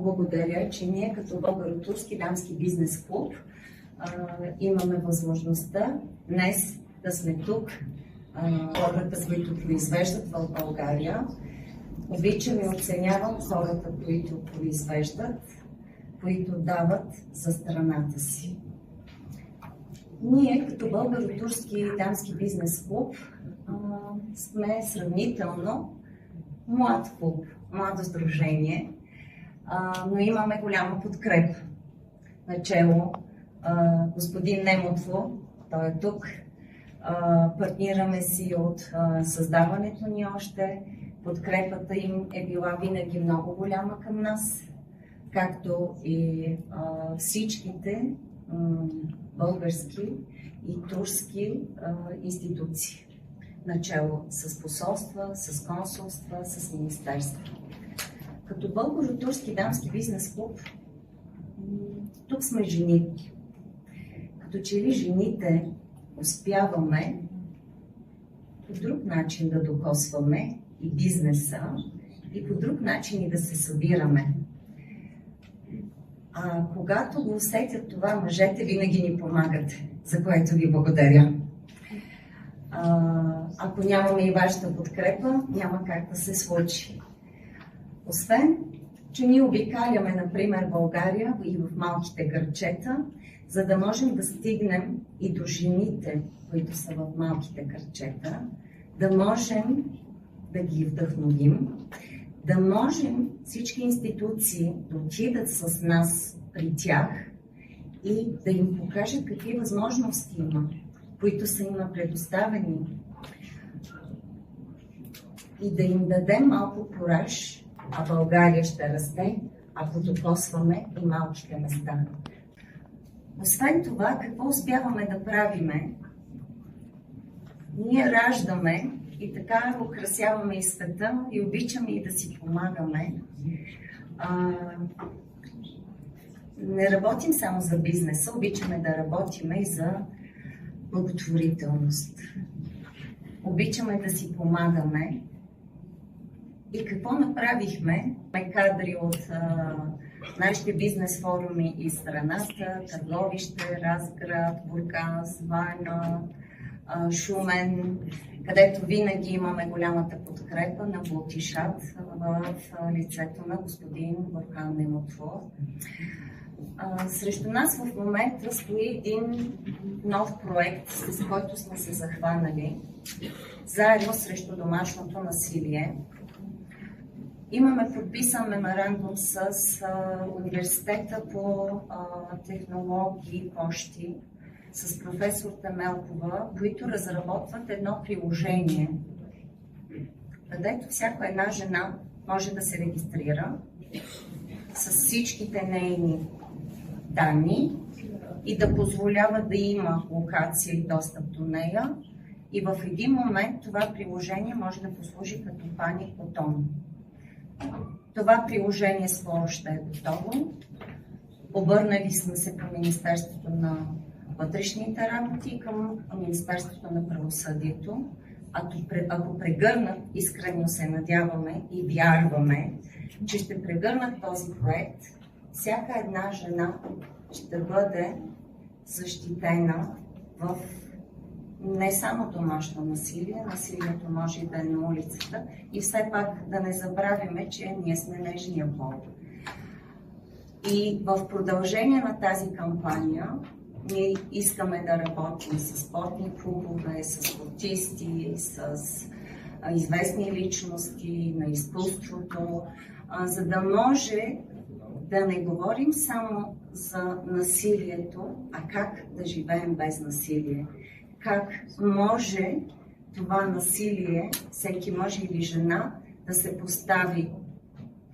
благодаря, че ние като Българо-турски дамски бизнес клуб имаме възможността днес да сме тук, хората, които произвеждат в България. Обичам и оценявам хората, които произвеждат, които дават за страната си. Ние като Българо-турски дамски бизнес клуб сме сравнително млад клуб, младо сдружение, но имаме голяма подкрепа. Начело господин Немотво, той е тук. Партнираме си от създаването ни още. Подкрепата им е била винаги много голяма към нас, както и всичките български и турски институции. Начало с посолства, с консулства, с министерства. Като Българо-турски дамски бизнес клуб, тук сме жените. Като че ли жените успяваме по друг начин да докосваме и бизнеса, и по друг начин и да се събираме. Когато го усетят това, мъжете винаги ни помагат, за което ви благодаря. Ако нямаме и вашата подкрепа, няма как да се случи. Освен, че ние обикаляме, например, България и в малките градчета, за да можем да стигнем и до жените, които са в малките градчета, да можем да ги вдъхновим, да можем всички институции да отидат с нас при тях и да им покажат какви възможности има, които са им предоставени, и да им дадем малко кураж, а България ще расте, ако докосваме и малките места. Освен това, какво успяваме да правиме? Ние раждаме и така украсяваме и света и обичаме и да си помагаме. Не работим само за бизнеса, обичаме да работиме и за благотворителност. Обичаме да си помагаме. И какво направихме? Кадри от нашите бизнес форуми из страната, Търговище, Разград, Бургас, Варна, Шумен, където винаги имаме голямата подкрепа на Бултишат в лицето на господин Бурхан Немотво. Срещу нас в момента стои един нов проект, с който сме се захванали, заедно срещу домашното насилие. Имаме подписан меморандум с Университета по технологии и пощи, с професор Темелкова, които разработват едно приложение, където всяка една жена може да се регистрира с всичките нейни данни и да позволява да има локация и достъп до нея. И в един момент това приложение може да послужи като паник бутон. Това приложение скоро ще е готово. Обърнали сме се към Министерството на вътрешните работи и към Министерството на правосъдието. Ако прегърнат, искрено се надяваме и вярваме, че ще прегърнат този проект, всяка една жена ще бъде защитена в не само домашно насилие, насилието може да е на улицата, и все пак да не забравяме, че ние сме нежния пол. И в продължение на тази кампания ние искаме да работим с спортни клубове, с спортисти, с известни личности на изкуството, за да може да не говорим само за насилието, а как да живеем без насилие. Как може това насилие, всеки мъж или жена, да се постави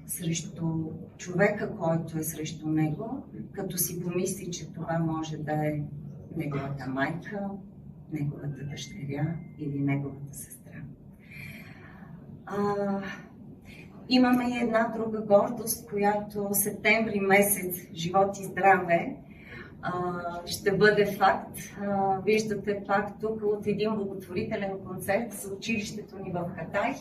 срещу човека, който е срещу него, като си помисли, че това може да е неговата майка, неговата дъщеря или неговата сестра. Имаме и една друга гордост, която септември месец, живот и здраве, ще бъде факт. Виждате пак тук от един благотворителен концерт за училището ни в Хатай.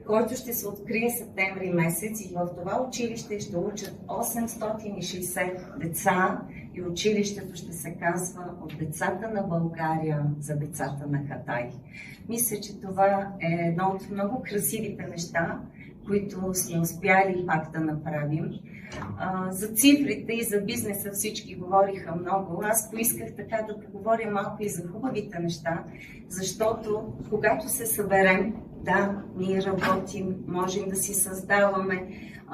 който ще се открие септември месец, и в това училище ще учат 860 деца и училището ще се казва "От децата на България за децата на Хатай". Мисля, че това е едно от много красивите неща, които сме успяли пак да направим. За цифрите и за бизнеса всички говориха много. Аз поисках така да поговоря малко и за хубавите неща, защото когато се съберем, да, ние работим, можем да си създаваме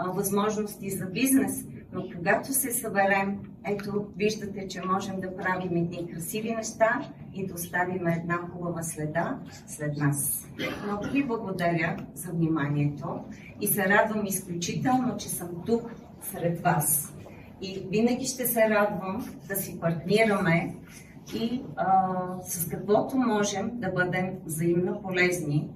възможности за бизнес, но когато се съберем, ето виждате, че можем да правим едни красиви неща и да оставим една хубава следа след нас. Много ви благодаря за вниманието и се радвам изключително, че съм тук сред вас. И винаги ще се радвам да си партнираме и с каквото можем да бъдем взаимно полезни.